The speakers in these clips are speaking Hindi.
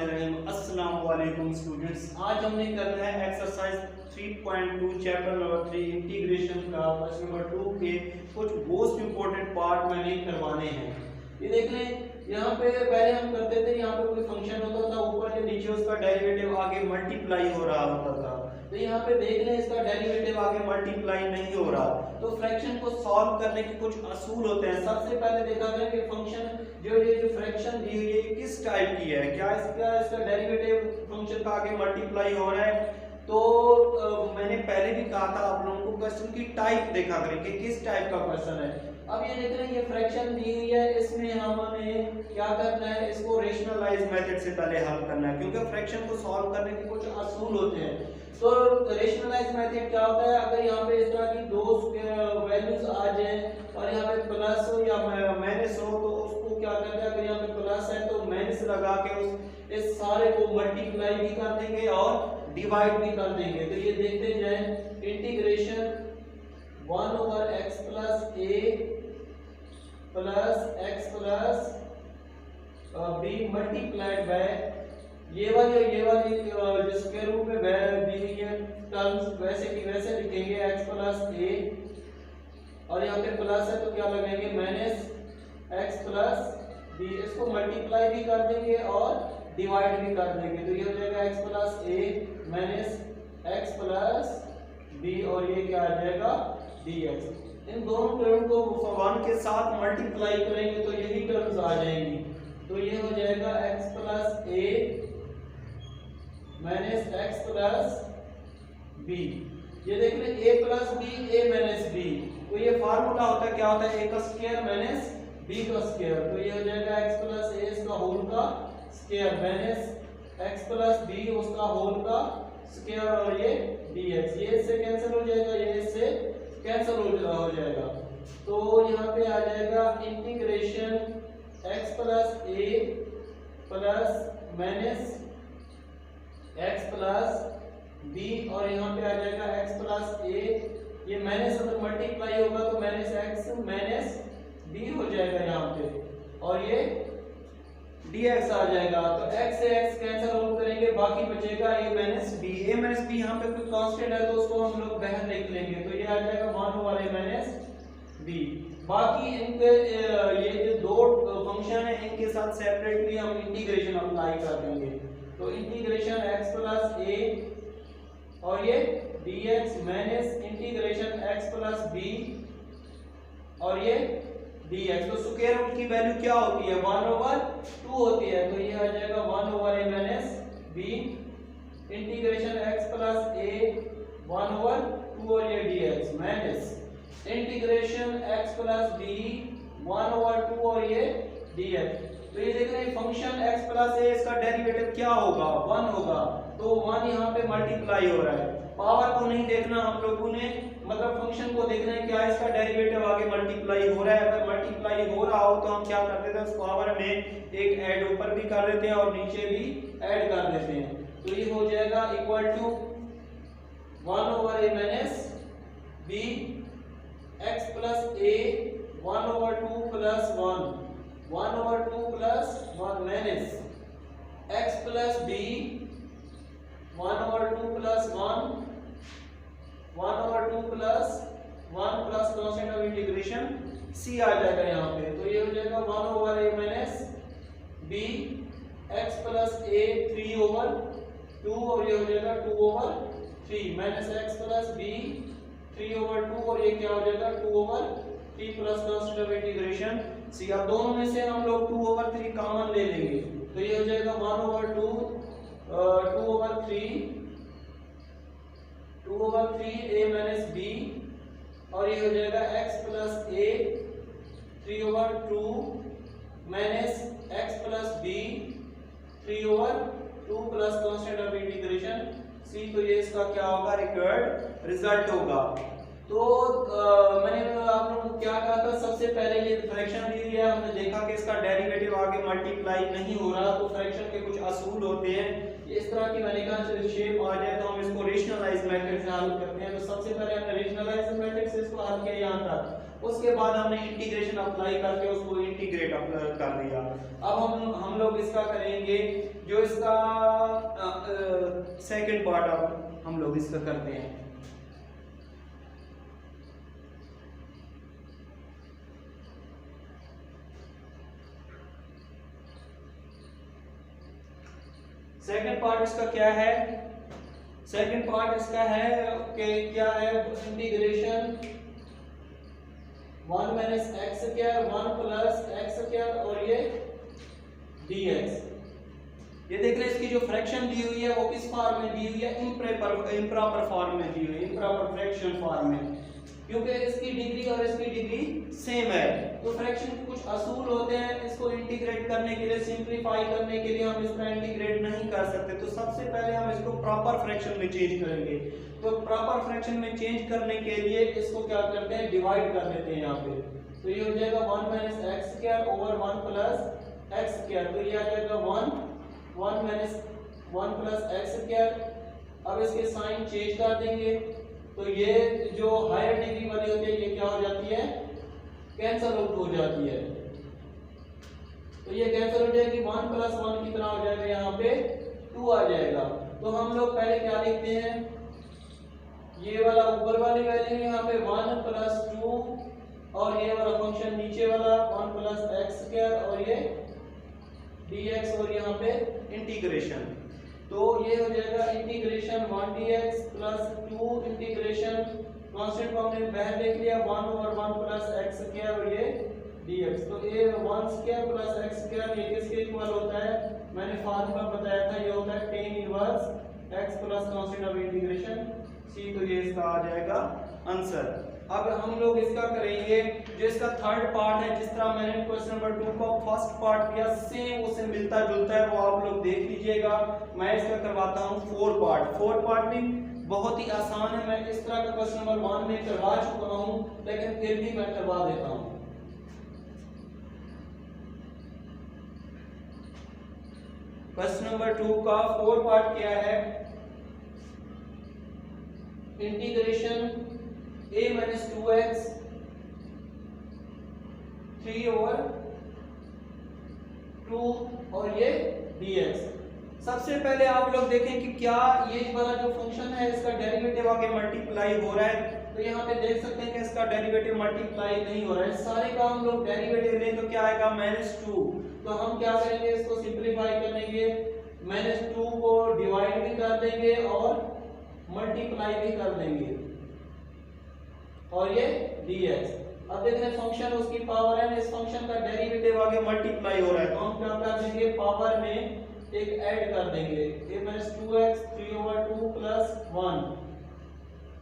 बिस्मिल्लाहिर्रहमानिर्रहीम। अस्सलाम वालेकुम स्टूडेंट्स, आज हमने करना है एक्सरसाइज 3.2 चैप्टर नंबर 3 इंटीग्रेशन का क्वेश्चन नंबर 2 के कुछ मोस्ट इंपोर्टेंट पार्ट मैंने करवाने हैं। ये देख लें, यहाँ पे पहले हम करते थे, यहाँ पे कोई फंक्शन होता था, ऊपर या नीचे उसका डेरिवेटिव आगे मल्टीप्लाई हो रहा होता था। तो यहाँ पे देख लें इसका डेरिवेटिव आगे मल्टीप्लाई नहीं हो रहा, तो फ्रैक्शन को सॉल्व करने के कुछ असूल होते हैं। सबसे पहले देखा गया कि फंक्शन जो फ्रैक्शन दी हुई है किस टाइप की है, क्या इसका डेरिवेटिव फंक्शन का आगे मल्टीप्लाई हो रहा है। तो मैंने पहले भी कहा था आप लोगों को क्वेश्चन की टाइप देखा करें कि किस टाइप का क्वेश्चन है। अब ये देख रहे हैं, ये फ्रैक्शन दी हुई है, इसमें हमें क्या करना है, इसको रेशनलाइज मेथड से पहले हल करना है, क्योंकि फ्रैक्शन को सॉल्व करने के कुछ असूल होते हैं। तो रेशनलाइज मेथड क्या होता है, अगर यहाँ पे इस तरह की दो वैल्यूज आ जाए और यहाँ पे प्लस हो या माइनस हो, तो उसको क्या करते हैं, अगर यहाँ पे प्लस है तो माइनस लगा के इस सारे को मल्टीप्लाई भी कर देंगे और डिवाइड भी कर देंगे। तो ये देखते जाए, integration 1/x + a plus x plus b multiplied by ये वाली जो स्क्वायर रूट में दी हुई है टर्म्स वैसे की वैसे लिखेंगे, x प्लस a और यहाँ पे प्लस है तो क्या लगाएंगे माइनस x प्लस b। इसको मल्टीप्लाई भी कर देंगे और डिवाइड भी कर देंगे, तो ये हो जाएगा x plus a minus x plus b और ये क्या आ जाएगा dx। इन दोनों टर्म को 1 के साथ मल्टीप्लाई करेंगे तो यही टर्म्स आ जाएंगी। तो ये हो जाएगा x plus a minus x plus b। ये देख लें a plus b a minus b, तो ये फार्मूला होता है, क्या होता है, a का स्क्वायर माइनस b का स्क्वायर। तो ये हो जाएगा x प्लस a इसका होल का square minus x plus b उसका होल का स्क्वायर और ये dx। ये इससे कैंसिल हो जाएगा, ये इससे कैंसिल हो जाएगा। तो यहाँ पे आ जाएगा integration x plus a plus minus x plus b और यहाँ पे आ जाएगा x प्लस a, ये माइनस अगर मल्टीप्लाई होगा तो माइनस x माइनस b हो जाएगा यहाँ पे और ये dx आ जाएगा। तो x से x कैंसिल आउट करेंगे, बाकी बचेगा a minus b। a minus b यहाँ पे कोई कांस्टेंट है तो उसको हम लोग बाहर लिख लेंगे, तो ये आ जाएगा 1/a माइनस b। बाकी इनके ये जो दो फंक्शन है इनके साथ सेपरेटली हम इंटीग्रेशन अप्लाई कर देंगे। तो इंटीग्रेशन x प्लस a और ये dx minus integration x plus b और ये dx। तो स्क्वायर रूट की वैल्यू क्या होती है, 1/2 होती है, तो ये आ जाएगा 1/a minus b integration x plus a 1/2 और ये dx minus integration x plus b 1/2 और ये dx। तो ये देख रहे हैं फंक्शन x प्लस a इसका डेरिवेटिव क्या होगा, 1 होगा, तो 1 यहाँ पे मल्टीप्लाई हो रहा है। पावर को नहीं देखना हम लोगों ने, मतलब फंक्शन को देखना है क्या इसका डेरिवेटिव आगे मल्टीप्लाई हो रहा है। अगर मल्टीप्लाई हो रहा हो तो हम क्या करते थे, उस पावर में एक ऐड ऊपर भी कर देते हैं और नीचे भी ऐड कर देते हैं। तो ये हो जाएगा equal to 1/a minus b x plus a 1/2 plus 1/2 plus 1 minus x plus b 1/2 plus 1/2 plus 1 plus constant of integration c आ जाएगा यहाँ पे। तो ये हो जाएगा 1/a minus b x plus a 3/2 और ये हो जाएगा 2/3 माइनस x प्लस b 3/2 और ये क्या हो जाएगा 2/3 plus constant of integration c। अब दोनों में से हम लोग 2/3 कॉमन ले लेंगे, तो ये हो जाएगा 1/2 2/3 a माइनस b और ये हो जाएगा x plus a 3/2 minus x plus b 3/2 plus constant of integration c। तो ये इसका क्या होगा, रिक्वायर्ड रिजल्ट होगा। तो मैंने आप लोगों को क्या कहा था, सबसे पहले ये फ्रैक्शन दी हुई है, हमने देखा कि इसका डेरिवेटिव आगे मल्टीप्लाई नहीं हो रहा, तो फ्रैक्शन के कुछ असूल होते हैं। इस तरह की मैंने कहा शेप आ जाए तो हम इसको रेशनलाइज मेथड से हल करते हैं। तो सबसे पहले हमने रेशनलाइज मेथड से इसको हल किया यहाँ तक, उसके बाद हमने इंटीग्रेशन अप्लाई करके उसको इंटीग्रेट कर दिया। अब हम लोग इसका करेंगे जो इसका सेकंड पार्ट अब हम लोग इसका करते हैं। सेकंड पार्ट इसका क्या है? सेकंड पार्ट इसका है कि क्या है, integration 1 minus x square 1 plus x square और ये dx। ये देख रहे हैं इसकी जो फ्रैक्शन दी हुई है वो किस फॉर्म में दी हुई है? इम्प्रॉपर फॉर्म में दी हुई है, इम्प्रॉपर फ्रैक्शन फॉर्म में, क्योंकि इसकी डिग्री और इसकी डिग्री सेम है। तो फ्रैक्शन के कुछ असूल होते हैं, इसको इंटीग्रेट करने के लिए, सिंपलीफाई करने के लिए हम इसका इंटीग्रेट नहीं कर सकते। तो सबसे पहले हम इसको प्रॉपर फ्रैक्शन में चेंज करेंगे। तो प्रॉपर फ्रैक्शन में चेंज करने के लिए इसको क्या करते हैं, डिवाइड कर देते हैं यहाँ पे। तो ये हो जाएगा 1 minus x square over 1 plus x square. तो ये आ जाएगा 1 माइनस 1 प्लस एक्स स्क्वायर। अब इसके साइन चेंज कर देंगे, तो ये जो हायर डिग्री वाली होती है ये क्या हो जाती है, कैंसल आउट हो जाती है। तो ये कैंसल हो जाएगी, 1 प्लस 1 कितना हो जाएगा, यहाँ पे 2 आ जाएगा। तो हम लोग पहले क्या लिखते हैं, ये वाला ऊपर वाली वैल्यू यहाँ पे 1 प्लस 2 और ये वाला फंक्शन नीचे वाला 1 प्लस एक्स स्क्वायर और ये dx और यहाँ पे इंटीग्रेशन। तो ये हो जाएगा integration 1 dx plus 2 integration constant को हमने बाहर देख लिया 1 ओवर 1 प्लस एक्स स्क्वायर और ये dx। तो ये 1 स्क्वायर प्लस एक्स स्क्वायर ये किसके इक्वल होता है, मैंने फार्मूला बताया था, ये होता है tan inverse x plus constant of integration c। तो ये इसका आ जाएगा आंसर। अब हम लोग इसका करेंगे जो इसका थर्ड पार्ट है, जिस तरह मैंने क्वेश्चन नंबर 2 का फर्स्ट पार्ट किया सेम उससे मिलता जुलता है, वो आप लोग देख लीजिएगा। मैं इसका करवाता हूँ 4 पार्ट। 4 पार्ट भी बहुत ही आसान है, मैं इस तरह का क्वेश्चन नंबर 1 में करवा चुका हूँ, लेकिन फिर भी मैं करवा देता हूँ। क्वेश्चन नंबर 2 का 4 पार्ट क्या है, integration a minus 2x 3 over 2 और ये dx। सबसे पहले आप लोग देखें कि क्या ये वाला जो फंक्शन है इसका डेरिवेटिव आगे मल्टीप्लाई हो रहा है। तो यहाँ पे देख सकते हैं कि इसका डेरिवेटिव मल्टीप्लाई नहीं हो रहा है। सारे का हम लोग डेरिवेटिव लें तो क्या आएगा, -2। तो हम क्या करेंगे, इसको सिंपलीफाई करेंगे, -2 को डिवाइड भी कर देंगे और मल्टीप्लाई भी कर देंगे और ये dx। अब देख रहे हैं फंक्शन उसकी पावर है, इस फंक्शन का डेरिवेटिव आगे मल्टीप्लाई हो रहा है, तो हम क्या कर देंगे, पावर में एक ऐड कर देंगे, a minus 2x 3 over 2 plus 1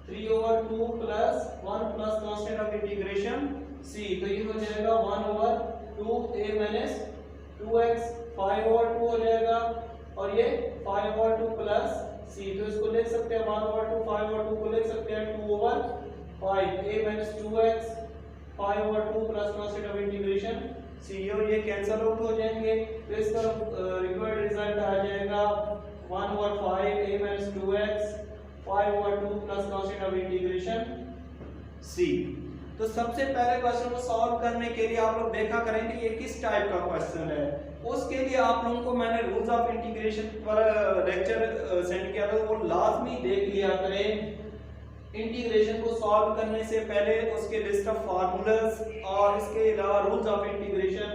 3 over 2 plus 1 plus constant of integration c। तो ये हो जाएगा 1 over 2 a minus 2x 5 over 2 हो जाएगा और ये 5 ओवर 2 प्लस c। तो इसको लिख सकते हैं 1 ओवर 2 5 ओवर 2 को लिख सकते हैं 2 over 5 a minus 2x 5 over 2 plus constant of integration c। और ये कैंसिल आउट हो जाएंगे, तो इसका रिक्वायर्ड रिजल्ट आ जाएगा 1 over 5 a minus 2x 5 over 2 plus constant of integration c। तो सबसे पहले क्वेश्चन को सॉल्व करने के लिए आप लोग देखा करें कि ये किस टाइप का क्वेश्चन है। उसके लिए आप लोगों को मैंने रूल्स ऑफ इंटीग्रेशन पर लेक्चर सेंड किया था, वो लाजमी देख लिया करें। इंटीग्रेशन को सॉल्व करने से पहले उसके लिस्ट ऑफ फार्मूलाज और इसके अलावा रूल्स ऑफ इंटीग्रेशन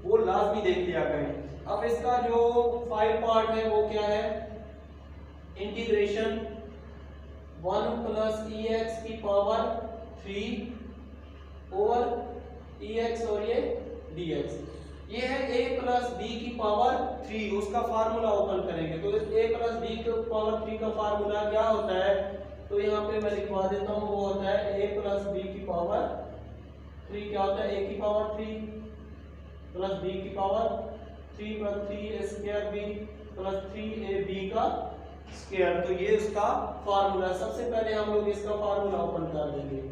वो लाजमी देख लिया करें। अब इसका जो 5 पार्ट है वो क्या है, इंटीग्रेशन 1 प्लस ex की पावर 3 ओवर ex और ये dx। ये है a प्लस b की पावर 3, उसका फार्मूला ओपन करेंगे। तो a प्लस b की पावर 3 का फार्मूला क्या होता है, तो यहाँ पे मैं लिखवा देता हूँ, वो होता है a प्लस b की पावर 3। क्या होता है, a की पावर 3 प्लस b की power 3 plus 3a square b plus 3ab का स्क्वायर। तो ये उसका फार्मूला। सबसे पहले हम लोग इसका फार्मूला ओपन कर देंगे,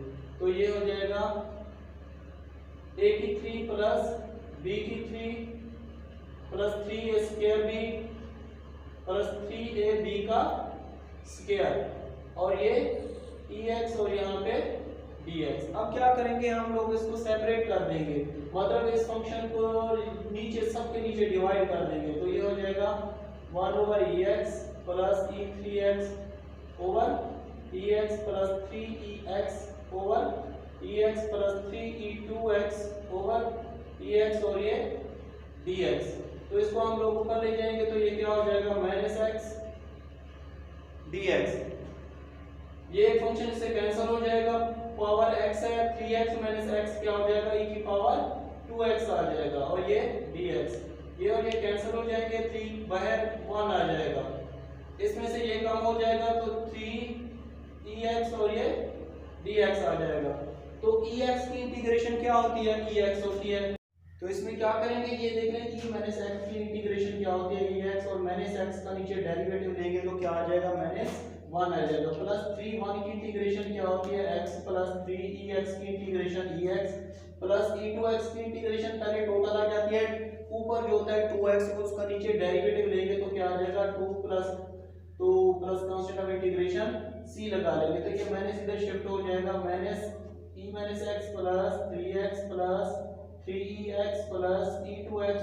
तो ये हो जाएगा a की 3 प्लस b की 3 plus 3a square b plus 3ab का स्क्वायर और ये ex और यहाँ पे dx। अब क्या करेंगे, हम लोग इसको सेपरेट कर देंगे, मतलब इस फंक्शन को नीचे सबके नीचे डिवाइड कर देंगे। तो ये हो जाएगा 1/ex plus e3x over ex plus 3ex over ex plus 3e2x over ex और ये dx। तो इसको हम लोग ऊपर ले जाएंगे तो ये क्या हो जाएगा माइनस एक्स dx। ये एक फंक्शन इससे कैंसिल हो जाएगा, पावर x है 3x माइनस x क्या हो जाएगा e की पावर 2x आ जाएगा और ये dx। ये और ये कैंसिल हो जाएंगे, 3 बाहर 1 आ जाएगा, इसमें से ये कम हो जाएगा तो 3ex और ये dx आ जाएगा। तो ex की इंटीग्रेशन क्या होती है, ex होती है। तो इसमें क्या करेंगे, ये देख लें e माइनस x की इंटीग्रेशन क्या होती है ex, और माइनस x का नीचे डेरिवेटिव लेंगे तो क्या आ जाएगा माइनस 1 आ जाएगा, प्लस 3 1 की इंटीग्रेशन क्या होती है x प्लस 3 ex की इंटीग्रेशन ex प्लस e2x की इंटीग्रेशन पहले टोटल आ जाती है, ऊपर जो होता है 2x उसका नीचे डेरिवेटिव लेंगे तो क्या आ जाएगा 2 plus constant of integration c लगा लेंगे तो ये माइनस इधर शिफ्ट हो जाएगा, minus e minus x plus 3x plus 3ex plus e2x